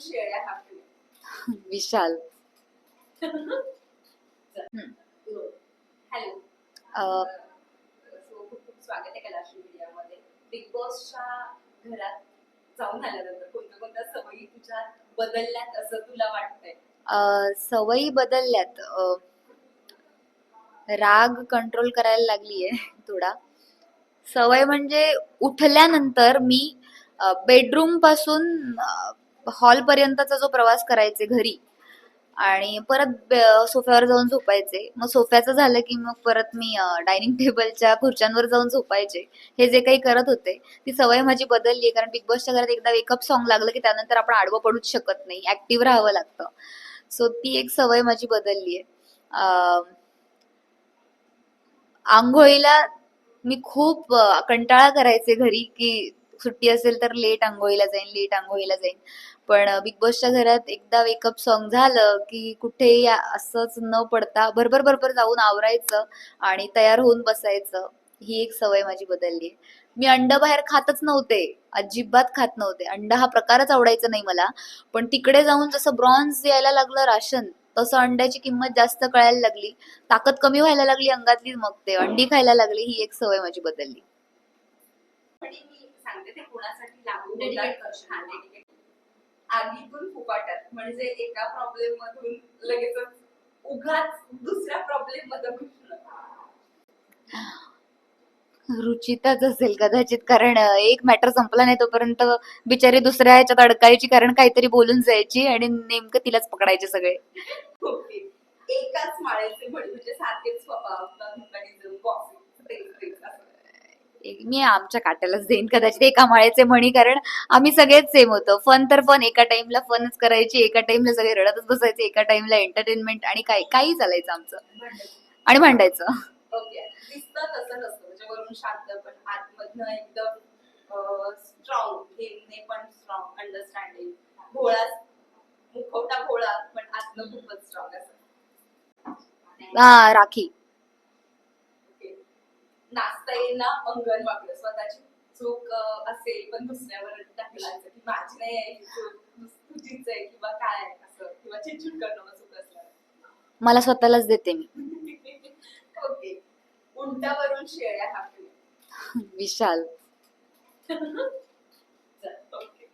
शेळ्या हाकल्या. विशाल. हॅलो. अ, खूप खूप स्वागत आहे कलाश्री मीडियामध्ये. बिग बॉसच्या घरात जाऊन आल्यानंतर कोणत्या कोणत्या सवयी तुझ्या बदलल्यात असं तुला वाटतंय? सवयी बदलल्यात. राग कंट्रोल करायला लागलीये थोडा. सवय म्हणजे उठल्यानंतर मी बेडरूम पासून हॉल पर्यंतचा जो प्रवास करायचे घरी आणि परत सोफ्यावर जाऊन झोपायचे. मग सोफ्याचं झालं की मग परत मी डायनिंग टेबलच्या खुर्च्यांवर जाऊन झोपायचे. हे जे काही करत होते ती सवय माझी बदलली, कारण बिग बॉसच्या घरात एकदा वेकअप सॉन्ग लागलं की त्यानंतर आपण आडवं पडूच शकत नाही, ऍक्टिव्ह राहावं लागतं. सो ती एक सवय माझी बदलली आहे. आंघोळीला मी खूप कंटाळा करायचे घरी की सुट्टी असेल तर लेट आंघोळीला जाईन. पण बिग बॉसच्या घरात एकदा वेकअप सॉन्ग झालं की कुठेही असंच न पडता भरभर जाऊन आवरायचं आणि तयार होऊन बसायचं. ही एक सवय माझी बदलली आहे. मी अंड बाहेर खातच नव्हते, अजिबात खात नव्हते. अंड हा प्रकारच आवडायचा नाही मला. पण तिकडे जाऊन जसं ब्रॉन्झ यायला लागलं राशन, तसं अंड्याची किंमत जास्त कळायला लागली, ताकद कमी व्हायला लागली अंगातली, मग ते अंडी खायला लागली. ही एक सवय माझी बदलली. आणि मी सांगते ते कोणासाठी लागू होतात. आगीतून फुफाट्यात, म्हणजे एका प्रॉब्लेम मधून लगेच उगाच दुसऱ्या प्रॉब्लेम मध्ये घुसणं. रुचिताच असेल कदाचित, कारण एक मॅटर संपला नाही तोपर्यंत बिचारी दुसऱ्या ह्याच्यात अडकायची, कारण काहीतरी बोलून जायची आणि नेमकं तिलाच पकडायचे सगळे. ओके. एकाच माळेचे मणी, म्हणजे सारखेच स्वभाव, mechanism, gossip, तेच असं. मी आमच्या काट्यालाच देईन कदाचित एका माळेचे म्हणी, कारण आम्ही सगळेच सेम होतो. फन तर फन, एका टाइमला फनच करायची, एका टाइमला सगळे रडतच बसायचे, एका टाइमला एंटरटेनमेंट आणि काही चालायचं आमचं आणि भांडायचं. ओके. दिसतं तसं नसतं, म्हणजे वरून शांत पण आतमधनं एकदम स्ट्रॉंग, हेमने पण स्ट्रॉंग, अंडरस्टँडिंग, भोळा, मुखवटा भोळा पण आतनं खूपच स्ट्रॉंग असं. राखी. नाचता येईना अंगण वाकडं, स्वतःची चूक असेल पण दुसऱ्यावर टाकलायचं की माझी नाही आहे ही चूक, तुझीच आहे किंवा काय असं, किंवा चिडचिड करणं चूक असणार. मला स्वतःलाच देते मी. ओके. उंटावरून शेळ्या हाकल्या. विशाल. ओके.